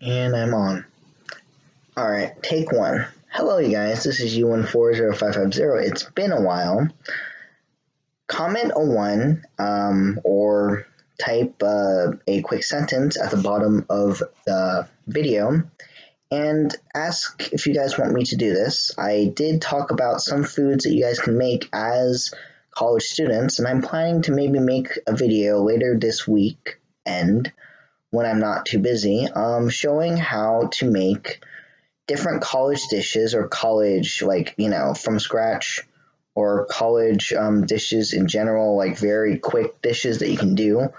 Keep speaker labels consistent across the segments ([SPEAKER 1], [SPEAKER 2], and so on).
[SPEAKER 1] And I'm on. Alright, take one. Hello you guys, this is U140550. It's been a while. Comment a 1 or type a quick sentence at the bottom of the video and ask if you guys want me to do this. I did talk about some foods that you guys can make as college students, and I'm planning to maybe make a video later this week when I'm not too busy, showing how to make different college dishes or college, from scratch, or college dishes in general, like very quick dishes that you can do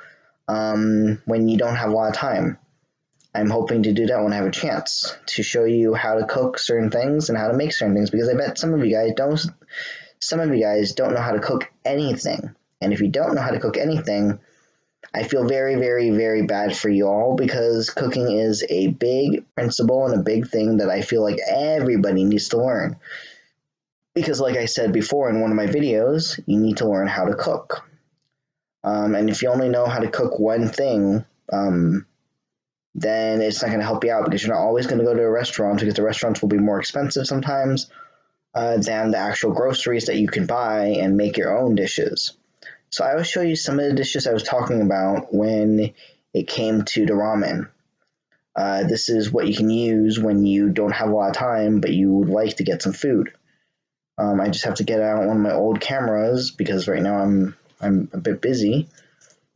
[SPEAKER 1] when you don't have a lot of time. I'm hoping to do that when I have a chance to show you how to cook certain things and how to make certain things, because I bet some of you guys don't know how to cook anything. And if you don't know how to cook anything, I feel very, very, very bad for you all, because cooking is a big principle and a big thing that I feel like everybody needs to learn. Because like I said before in one of my videos, you need to learn how to cook. And if you only know how to cook one thing, then it's not going to help you out, because you're not always going to go to a restaurant, because the restaurants will be more expensive sometimes than the actual groceries that you can buy and make your own dishes. So I will show you some of the dishes I was talking about when it came to the ramen. This is what you can use when you don't have a lot of time, but you would like to get some food. I just have to get out one of my old cameras, because right now I'm a bit busy,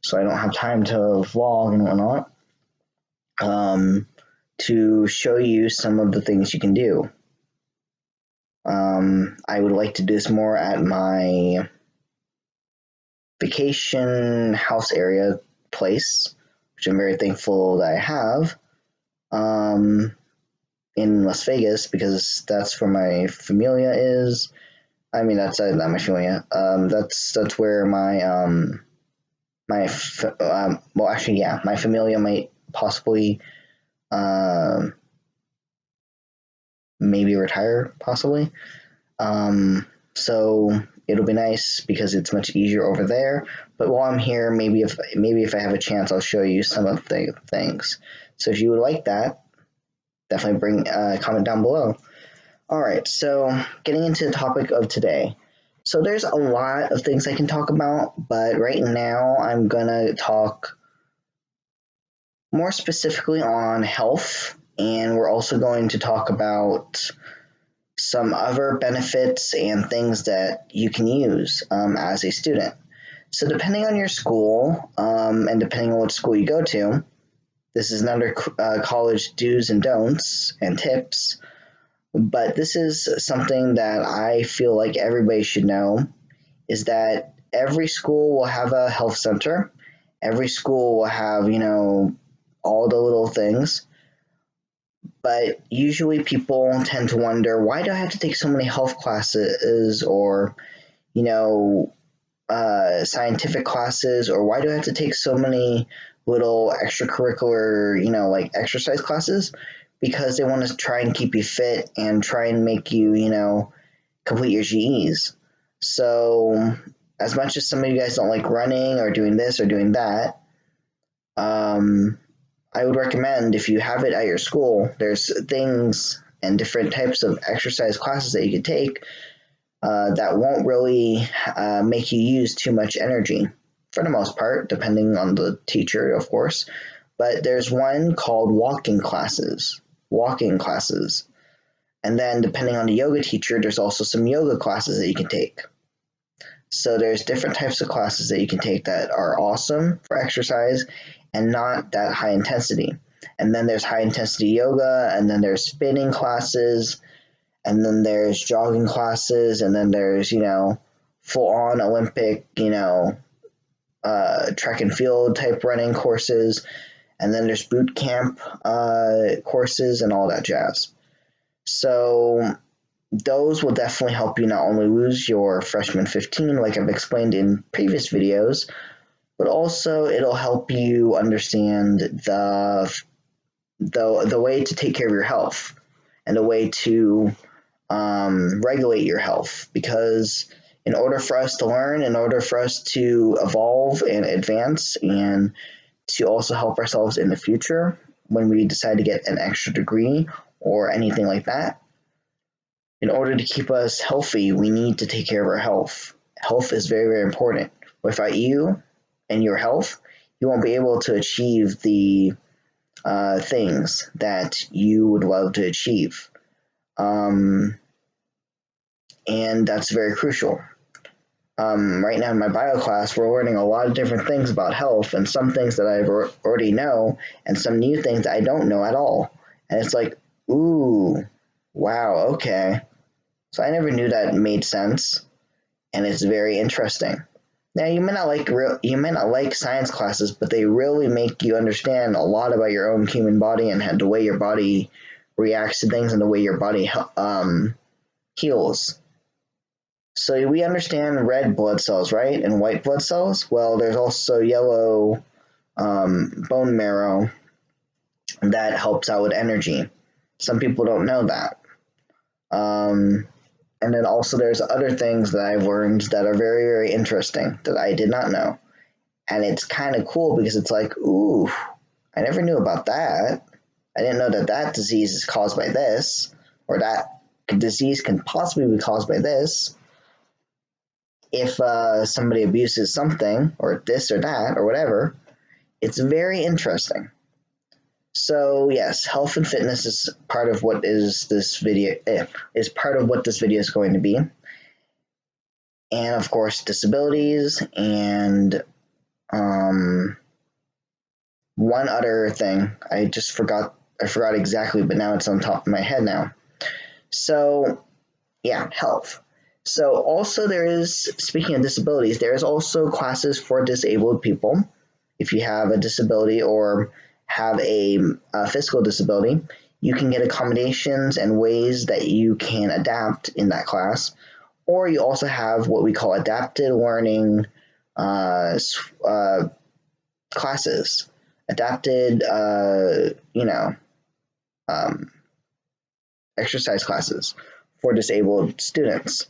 [SPEAKER 1] so I don't have time to vlog and whatnot, to show you some of the things you can do. I would like to do this more at my vacation house area place, which I'm very thankful that I have, in Las Vegas, because that's where my familia is. I mean, that's not my familia. That's where my my familia might possibly maybe retire, possibly. So it'll be nice because it's much easier over there. But while I'm here, maybe if I have a chance, I'll show you some of the things. So if you would like that, definitely bring comment down below. All right, so getting into the topic of today. So there's a lot of things I can talk about, but right now I'm gonna talk more specifically on health, and we're also going to talk about some other benefits and things that you can use as a student. So depending on your school, and depending on what school you go to, this is another college do's and don'ts and tips, but this is something that I feel like everybody should know, is that every school will have a health center. Every school will have, all the little things. But usually people tend to wonder, why do I have to take so many health classes, or, scientific classes, or why do I have to take so many little extracurricular, like exercise classes? Because they want to try and keep you fit and try and make you, complete your GEs. So as much as some of you guys don't like running or doing this or doing that, I would recommend, if you have it at your school, there's things and different types of exercise classes that you can take that won't really make you use too much energy, for the most part, depending on the teacher, of course. But there's one called walking classes. And then depending on the yoga teacher, there's also some yoga classes that you can take. So there's different types of classes that you can take that are awesome for exercise and not that high intensity. And then there's high intensity yoga, and then there's spinning classes, and then there's jogging classes, and then there's, full on Olympic, track and field type running courses, and then there's boot camp courses and all that jazz. So those will definitely help you not only lose your freshman 15, like I've explained in previous videos, but also it'll help you understand the way to take care of your health and the way to regulate your health. Because in order for us to learn, in order for us to evolve and advance, and to also help ourselves in the future, when we decide to get an extra degree or anything like that. In order to keep us healthy, we need to take care of our health. Health is very, very important. Without you and your health, you won't be able to achieve the things that you would love to achieve. And that's very crucial. Right now in my bio class, we're learning a lot of different things about health, and some things that I already know, and some new things that I don't know at all. And it's like, ooh, wow, okay. So I never knew that made sense, and it's very interesting. Now you may not like science classes, but they really make you understand a lot about your own human body and the way your body reacts to things and the way your body heals. So we understand red blood cells, right, and white blood cells. Well, there's also yellow bone marrow that helps out with energy. Some people don't know that. And then also there's other things that I've learned that are very, very interesting that I did not know. And it's kind of cool because it's like, ooh, I never knew about that. I didn't know that that disease is caused by this, or that disease can possibly be caused by this. If somebody abuses something, or this or that, or whatever, it's very interesting. So yes, health and fitness is part of what this video is going to be, and of course disabilities and one other thing I forgot exactly, but now it's on top of my head now. So yeah, health. So also speaking of disabilities, there is also classes for disabled people. If you have a disability or have a physical disability, you can get accommodations and ways that you can adapt in that class. Or you also have what we call adapted learning classes. Adapted, exercise classes for disabled students.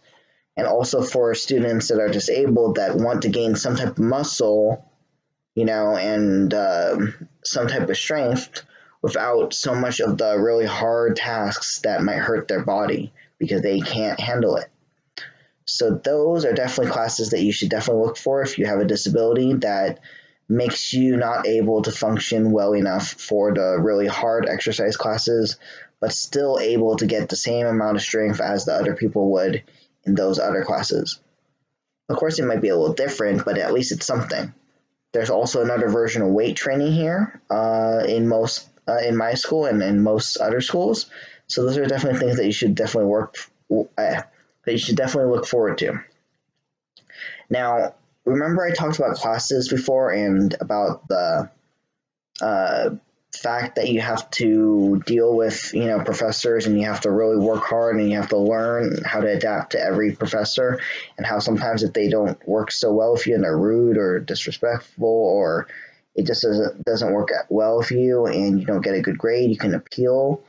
[SPEAKER 1] And also for students that are disabled that want to gain some type of muscle, and some type of strength without so much of the really hard tasks that might hurt their body because they can't handle it. So those are definitely classes that you should definitely look for if you have a disability that makes you not able to function well enough for the really hard exercise classes, but still able to get the same amount of strength as the other people would in those other classes. Of course, it might be a little different, but at least it's something. There's also another version of weight training here in my school and in most other schools. So those are definitely things that you should definitely look forward to. Now, remember I talked about classes before and about the fact that you have to deal with professors, and you have to really work hard, and you have to learn how to adapt to every professor, and how sometimes if they don't work so well with you and they're rude or disrespectful, or it just doesn't work well with you and you don't get a good grade, you can appeal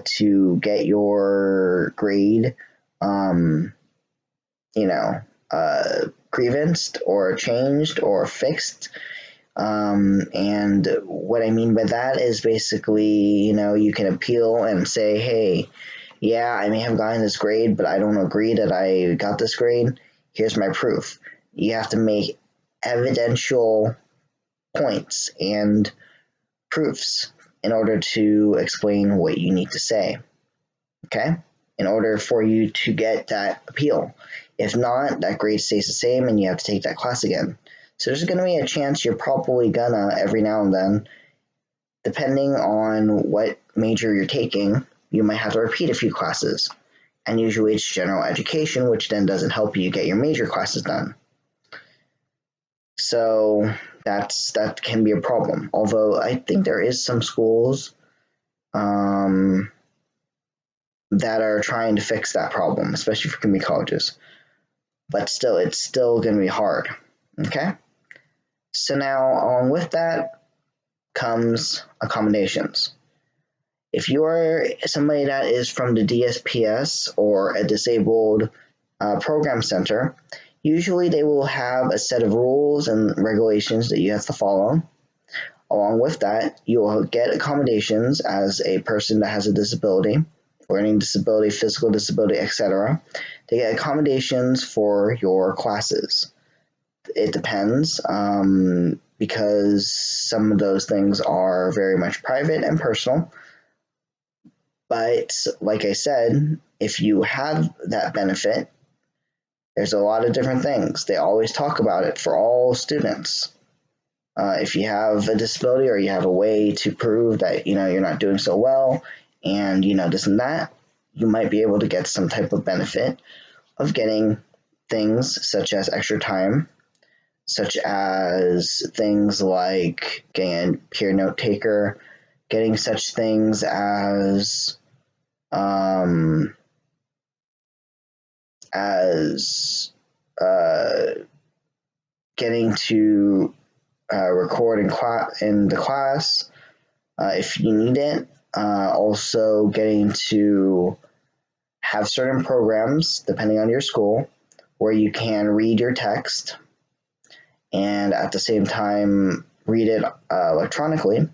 [SPEAKER 1] to get your grade grievanced or changed or fixed. And what I mean by that is basically, you can appeal and say, hey, yeah, I may have gotten this grade, but I don't agree that I got this grade. Here's my proof. You have to make evidential points and proofs in order to explain what you need to say. Okay? In order for you to get that appeal. If not, that grade stays the same and you have to take that class again. So there's going to be a chance you're probably gonna, every now and then, depending on what major you're taking, you might have to repeat a few classes. And usually it's general education, which then doesn't help you get your major classes done. So that can be a problem. Although I think there is some schools that are trying to fix that problem, especially for community colleges. But still, it's still going to be hard. Okay? So now, along with that comes accommodations. If you are somebody that is from the DSPS or a disabled program center, usually they will have a set of rules and regulations that you have to follow. Along with that, you will get accommodations as a person that has a disability, learning disability, physical disability, etc. They get accommodations for your classes. It depends, because some of those things are very much private and personal. But like I said, if you have that benefit, there's a lot of different things. They always talk about it for all students. If you have a disability or you have a way to prove that you're not doing so well, and this and that, you might be able to get some type of benefit of getting things such as extra time, such as things like getting a peer note taker, getting such things as getting to record in the class if you need it. Also getting to have certain programs, depending on your school, where you can read your text and at the same time read it electronically.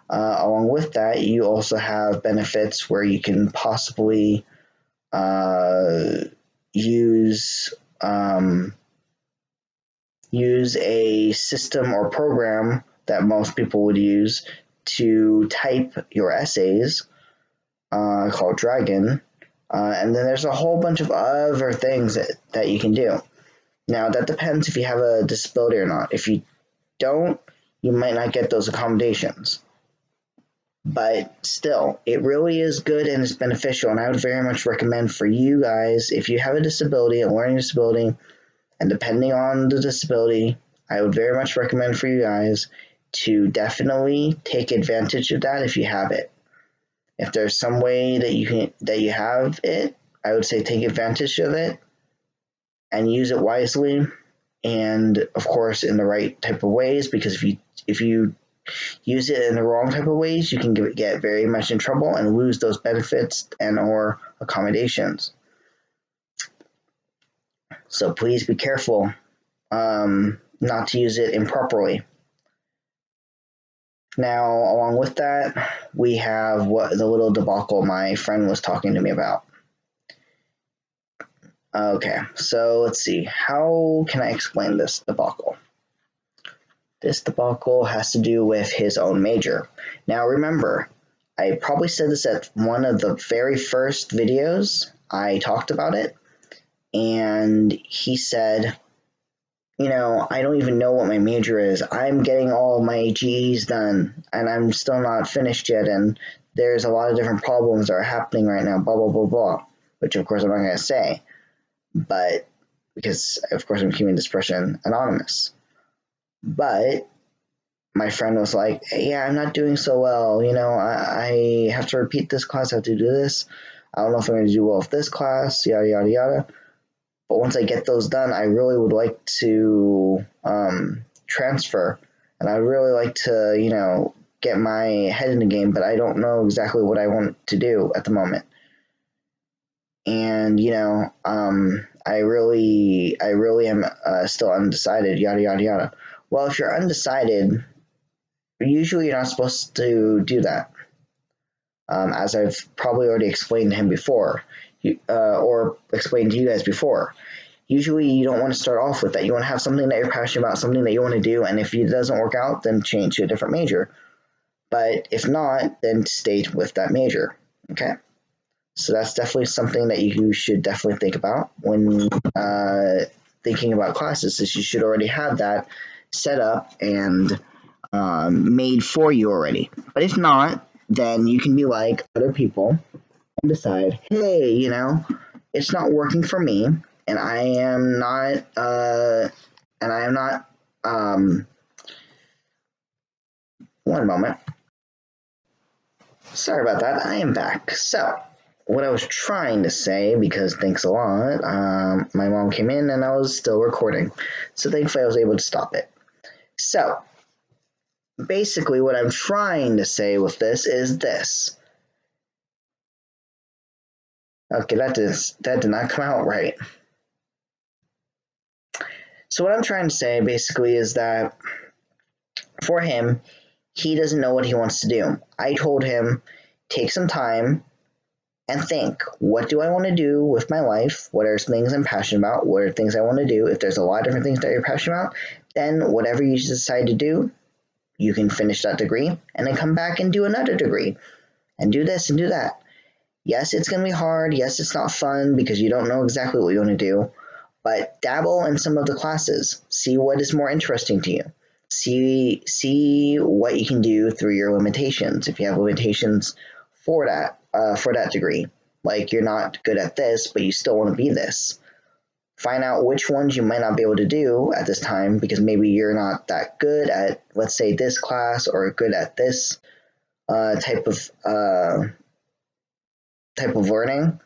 [SPEAKER 1] Along with that, you also have benefits where you can possibly use a system or program that most people would use to type your essays, called Dragon. And then there's a whole bunch of other things that you can do. Now, that depends if you have a disability or not. If you don't, you might not get those accommodations. But still, it really is good and it's beneficial, and I would very much recommend for you guys, if you have a disability, a learning disability, and depending on the disability, I would very much recommend for you guys to definitely take advantage of that if you have it. If there's some way that you have it, I would say take advantage of it and use it wisely, and of course in the right type of ways, because if you use it in the wrong type of ways, you can get very much in trouble and lose those benefits and or accommodations. So please be careful not to use it improperly. Now, along with that, we have the little debacle my friend was talking to me about. Okay, so let's see. How can I explain this debacle? This debacle has to do with his own major. Now, remember, I probably said this at one of the very first videos I talked about it, and he said, I don't even know what my major is. I'm getting all my GEs done, and I'm still not finished yet, and there's a lot of different problems that are happening right now, blah, blah, blah, blah, which of course I'm not going to say, but because of course I'm keeping this person anonymous. But my friend was like, hey, yeah, I'm not doing so well, I have to repeat this class, I have to do this, I don't know if I'm going to do well with this class, yada, yada, yada. But once I get those done, I really would like to transfer, and I'd really like to, get my head in the game, but I don't know exactly what I want to do at the moment. And, I really am still undecided, yada, yada, yada. Well, if you're undecided, usually you're not supposed to do that. As I've probably already explained to him before, or explained to you guys before. Usually you don't want to start off with that. You want to have something that you're passionate about, something that you want to do, and if it doesn't work out, then change to a different major. But if not, then stay with that major, okay? So that's definitely something that you should definitely think about when thinking about classes, is you should already have that set up and made for you already. But if not, then you can be like other people and decide, hey, it's not working for me, and I am not, one moment. Sorry about that, I am back. So, what I was trying to say, because thanks a lot, my mom came in and I was still recording, so thankfully I was able to stop it. So, basically what I'm trying to say with this is this. Okay, that did not come out right. So what I'm trying to say basically is that for him, he doesn't know what he wants to do. I told him, take some time and think, what do I want to do with my life? What are things I'm passionate about? What are things I want to do? If there's a lot of different things that you're passionate about, then whatever you decide to do, you can finish that degree and then come back and do another degree and do this and do that. Yes, it's going to be hard. Yes, it's not fun because you don't know exactly what you want to do, but dabble in some of the classes. See what is more interesting to you. See what you can do through your limitations. If you have limitations for that degree, like you're not good at this, but you still want to be this. Find out which ones you might not be able to do at this time because maybe you're not that good at, let's say, this class or good at this type of learning.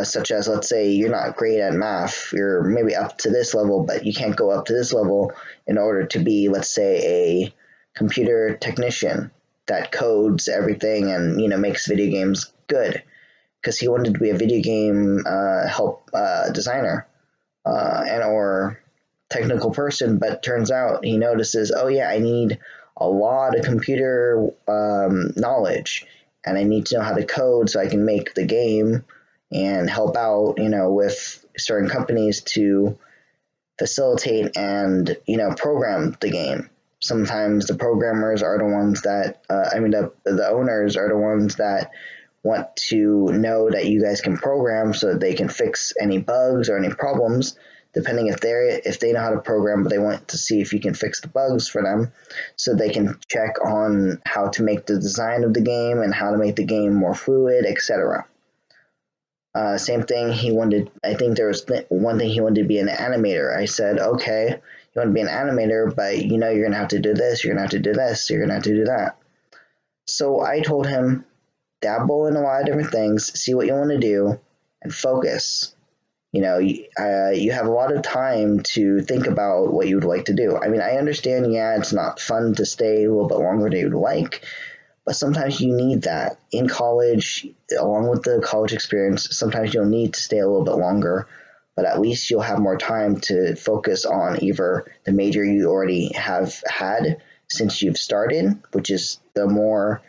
[SPEAKER 1] Such as, let's say, you're not great at math, you're maybe up to this level, but you can't go up to this level in order to be, let's say, a computer technician that codes everything and makes video games good, because he wanted to be a video game designer and or technical person, but turns out he notices, oh yeah, I need a lot of computer knowledge, and I need to know how to code so I can make the game and help out, with certain companies to facilitate and, program the game. Sometimes the programmers are the ones that, the owners are the ones that want to know that you guys can program so that they can fix any bugs or any problems, depending if they know how to program, but they want to see if you can fix the bugs for them so they can check on how to make the design of the game and how to make the game more fluid, etc. Same thing, I think there was one thing he wanted to be an animator. I said, okay, you want to be an animator, but you're going to have to do this, you're going to have to do this, you're going to have to do that. So I told him, dabble in a lot of different things, see what you want to do, and focus. You have a lot of time to think about what you would like to do. I mean, I understand, it's not fun to stay a little bit longer than you'd like, but sometimes you need that. In college, along with the college experience, sometimes you'll need to stay a little bit longer, but at least you'll have more time to focus on either the major you already have had since you've started, which is the more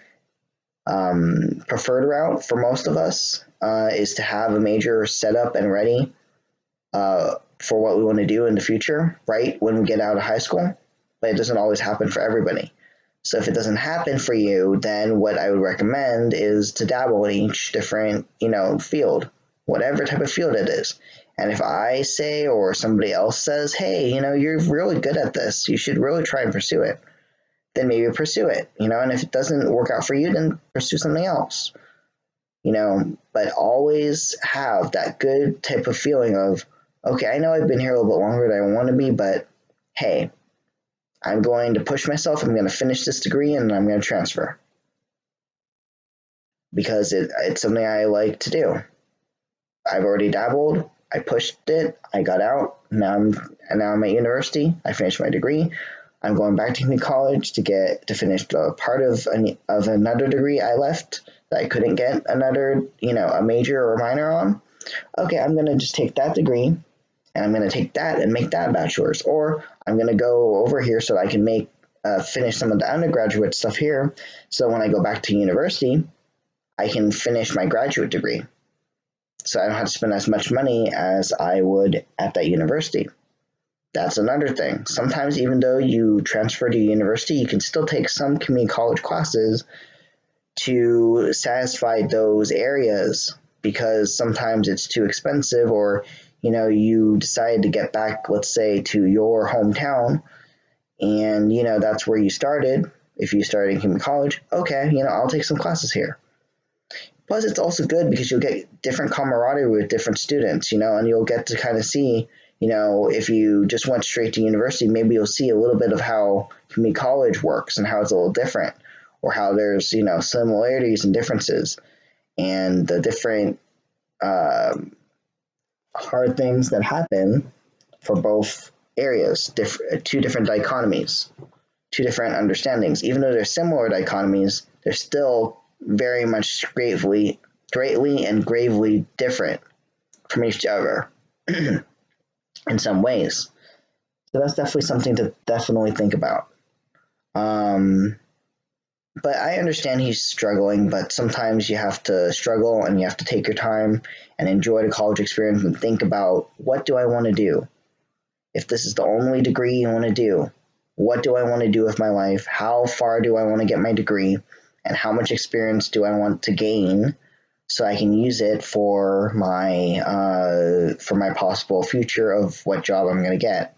[SPEAKER 1] preferred route for most of us, is to have a major set up and ready for what we want to do in the future, right when we get out of high school. But it doesn't always happen for everybody. So if it doesn't happen for you, then what I would recommend is to dabble in each different, field, whatever type of field it is. And if I say or somebody else says, hey, you're really good at this, you should really try and pursue it, then maybe pursue it, and if it doesn't work out for you, then pursue something else, but always have that good type of feeling of, okay, I know I've been here a little bit longer than I want to be, but hey, I'm going to push myself, I'm going to finish this degree, and I'm going to transfer. Because it's something I like to do. I've already dabbled, I pushed it, I got out, now I'm at university, I finished my degree, I'm going back to community college to finish the part of another degree I left that I couldn't get another, a major or a minor on. Okay, I'm going to just take that degree, and I'm going to take that and make that a bachelor's, or I'm going to go over here so I can finish some of the undergraduate stuff here, so when I go back to university, I can finish my graduate degree, so I don't have to spend as much money as I would at that university. That's another thing. Sometimes even though you transfer to university, you can still take some community college classes to satisfy those areas, because sometimes it's too expensive, or you decide to get back, let's say, to your hometown, and that's where you started. If you started in community college, okay, I'll take some classes here. Plus, it's also good because you'll get different camaraderie with different students, and you'll get to kind of see, if you just went straight to university, maybe you'll see a little bit of how community college works and how it's a little different, or how there's, similarities and differences, and the different hard things that happen for both areas, two different dichotomies, two different understandings. Even though they're similar dichotomies, they're still very much greatly and gravely different from each other in some ways. So that's definitely something to definitely think about. but I understand he's struggling, but sometimes you have to struggle and you have to take your time and enjoy the college experience and think about, what do I want to do? If this is the only degree you want to do, what do I want to do with my life? How far do I want to get my degree? And how much experience do I want to gain so I can use it for my possible future of what job I'm going to get?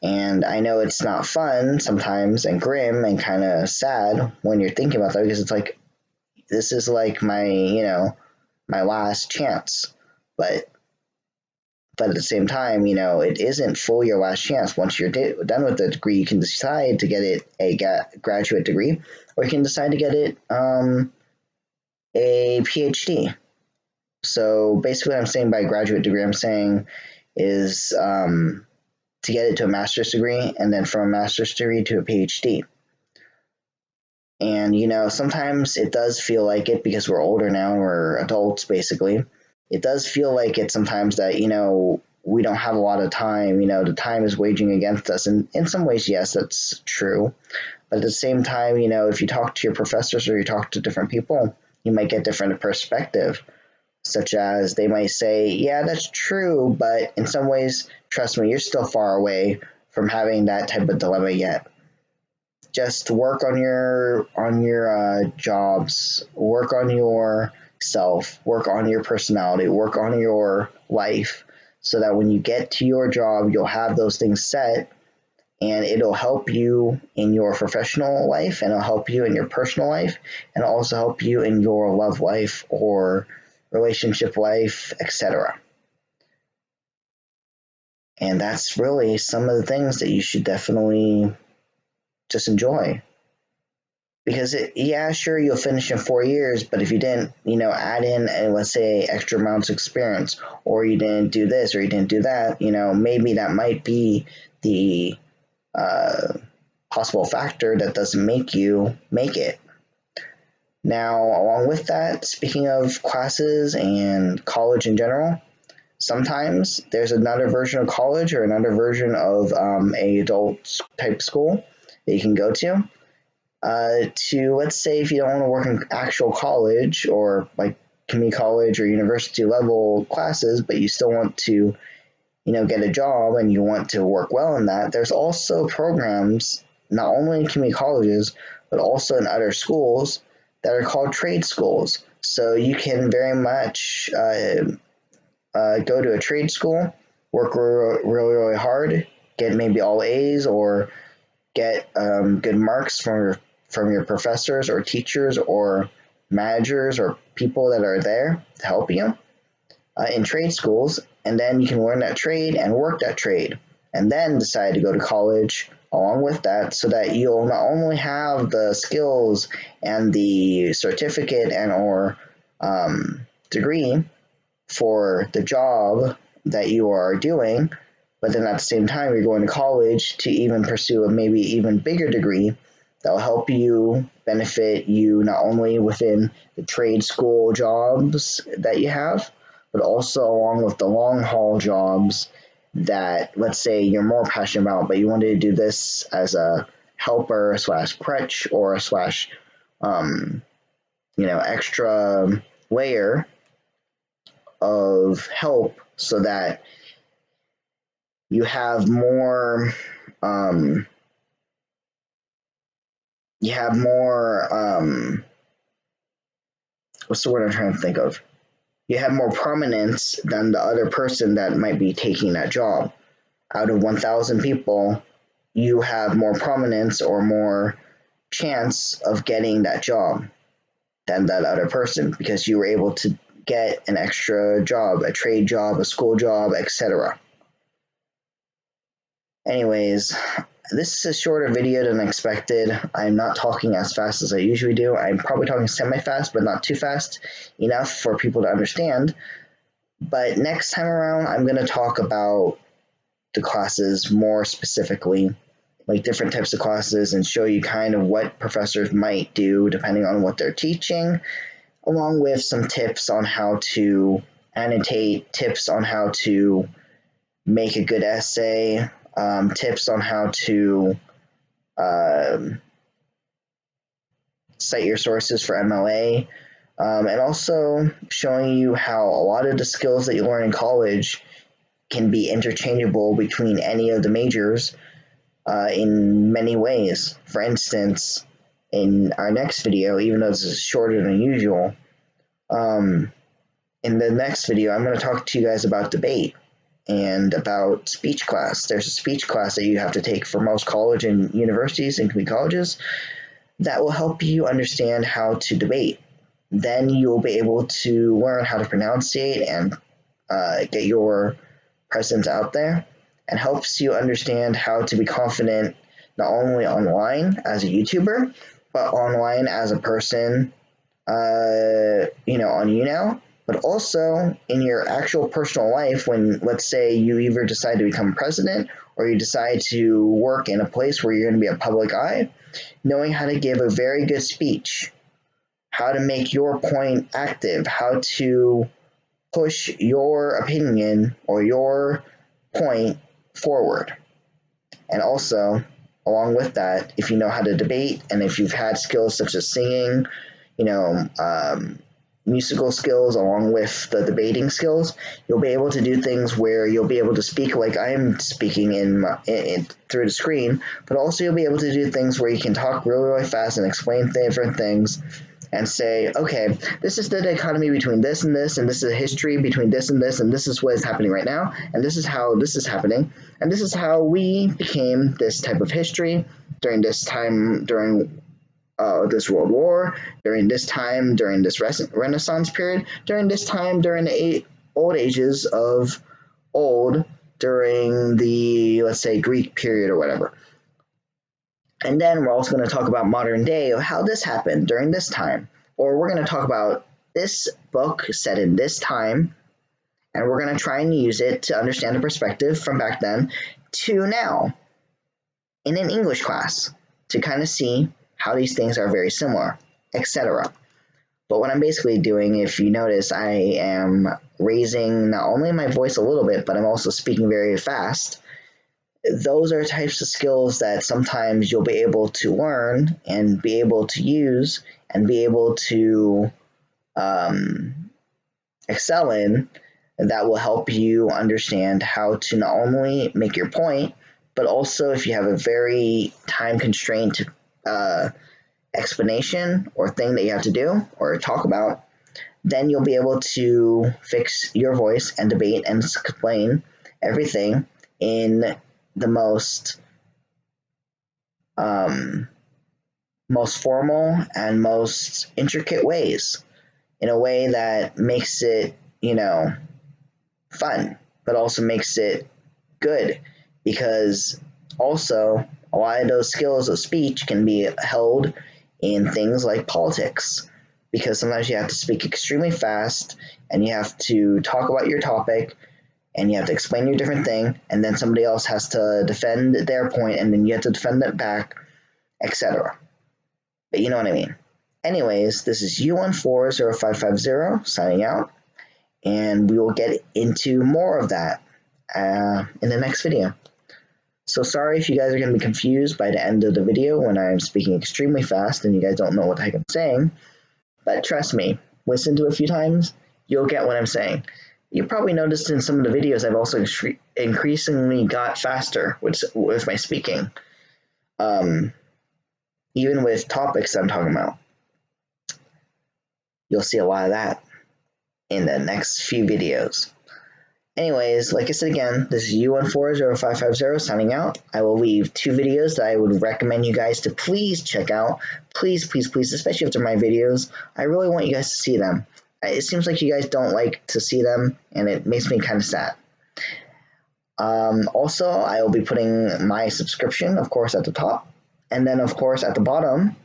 [SPEAKER 1] And I know it's not fun sometimes and grim and kind of sad when you're thinking about that, because it's like, this is like my my last chance. But at the same time, it isn't fully your last chance. Once you're done with the degree, you can decide to get it a graduate degree, or you can decide to get it a PhD. So basically what I'm saying by graduate degree, I'm saying is to get it to a master's degree, and then from a master's degree to a PhD. And, sometimes it does feel like it, because we're older now and we're adults, basically. It does feel like it sometimes that, we don't have a lot of time. The time is waging against us. And in some ways, yes, that's true. But at the same time, if you talk to your professors or you talk to different people, you might get different perspective, such as they might say, yeah, that's true, but in some ways, trust me, you're still far away from having that type of dilemma yet. Just work on your jobs, work on yourself, work on your personality, work on your life, so that when you get to your job, you'll have those things set, and it'll help you in your professional life, and it'll help you in your personal life, and it'll also help you in your love life or relationship life, etc. And that's really some of the things that you should definitely just enjoy. Because yeah, sure, you'll finish in 4 years, but if you didn't, add in, let's say, extra amounts of experience, or you didn't do this or you didn't do that, maybe that might be the possible factor that doesn't make you make it. Now, along with that, speaking of classes and college in general, sometimes there's another version of college or another version of a adult type school that you can go to. Let's say, if you don't want to work in actual college or like community college or university level classes, but you still want to, get a job and you want to work well in that, there's also programs, not only in community colleges, but also in other schools, that are called trade schools. So you can very much go to a trade school, work really, really hard, get maybe all A's, or get good marks from your professors or teachers or managers or people that are there to help you in trade schools, and then you can learn that trade and work that trade, and then decide to go to college along with that, so that you'll not only have the skills and the certificate and or degree for the job that you are doing, but then at the same time, you're going to college to even pursue a maybe even bigger degree that will help you, benefit you not only within the trade school jobs that you have, but also along with the long haul jobs that, let's say, you're more passionate about, but you wanted to do this as a helper / crutch or a extra layer of help, so that you have more what's the word I'm trying to think of? You have more prominence than the other person that might be taking that job. Out of 1,000 people, you have more prominence or more chance of getting that job than that other person, because you were able to get an extra job, a trade job, a school job, etc. Anyways, this is a shorter video than expected. I'm not talking as fast as I usually do. I'm probably talking semi-fast, but not too fast enough for people to understand. But next time around, I'm going to talk about the classes more specifically, like different types of classes, and show you kind of what professors might do depending on what they're teaching, along with some tips on how to annotate, tips on how to make a good essay, tips on how to cite your sources for MLA, and also showing you how a lot of the skills that you learn in college can be interchangeable between any of the majors in many ways. For instance, in our next video, even though this is shorter than usual, in the next video, I'm going to talk to you guys about debate and about speech class. There's a speech class that you have to take for most college and universities and community colleges that will help you understand how to debate. Then you'll be able to learn how to pronunciate and get your presence out there, and helps you understand how to be confident not only online as a YouTuber, but online as a person, on younow, but also in your actual personal life when, let's say, you either decide to become president or you decide to work in a place where you're going to be a public eye, knowing how to give a very good speech, how to make your point active, how to push your opinion or your point forward. And also, along with that, if you know how to debate and if you've had skills such as singing, musical skills along with the debating skills, you'll be able to do things where you'll be able to speak like I'm speaking through the screen, but also you'll be able to do things where you can talk really, really fast and explain different things and say, okay, this is the dichotomy between this and this is a history between this, and this is what is happening right now, and this is how this is happening, and this is how we became this type of history during this time, during this World War, during this time, during this Renaissance period, during this time, during the old ages of old, during the, let's say, Greek period or whatever. And then we're also going to talk about modern day of how this happened during this time. Or we're going to talk about this book set in this time, and we're going to try and use it to understand the perspective from back then to now in an English class to kind of see how these things are very similar, etc. But what I'm basically doing, if you notice, I am raising not only my voice a little bit, but I'm also speaking very fast. Those are types of skills that sometimes you'll be able to learn and be able to use and be able to excel in, that will help you understand how to not only make your point, but also if you have a very time constraint explanation or thing that you have to do or talk about, then you'll be able to fix your voice and debate and explain everything in the most formal and most intricate ways, in a way that makes it, fun, but also makes it good, because also a lot of those skills of speech can be held in things like politics, because sometimes you have to speak extremely fast and you have to talk about your topic and you have to explain your different thing, and then somebody else has to defend their point and then you have to defend it back, etc. But you know what I mean. Anyways, this is you1405550 signing out, and we will get into more of that in the next video. So sorry if you guys are going to be confused by the end of the video when I'm speaking extremely fast and you guys don't know what the heck I'm saying, but trust me, listen to it a few times, you'll get what I'm saying. You probably noticed in some of the videos I've also increasingly got faster with my speaking, even with topics I'm talking about. You'll see a lot of that in the next few videos. Anyways, like I said again, this is you1405550 signing out. I will leave 2 videos that I would recommend you guys to please check out. Please, please, please, especially after my videos. I really want you guys to see them. It seems like you guys don't like to see them, and it makes me kind of sad. Also, I will be putting my subscription, of course, at the top. And then, of course, at the bottom,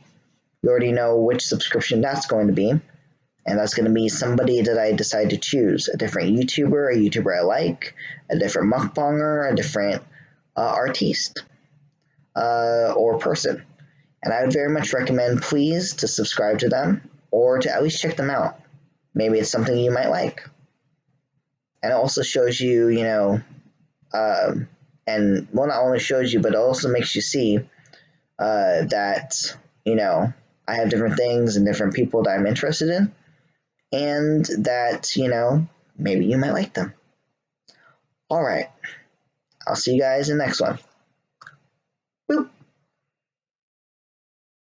[SPEAKER 1] you already know which subscription that's going to be. And that's going to be somebody that I decide to choose. A different YouTuber, a YouTuber I like, a different mukbanger, a different artiste or person. And I would very much recommend, please, to subscribe to them or to at least check them out. Maybe it's something you might like. And it also shows you, not only shows you, but it also makes you see that, I have different things and different people that I'm interested in, and that, maybe you might like them. All right. I'll see you guys in the next one.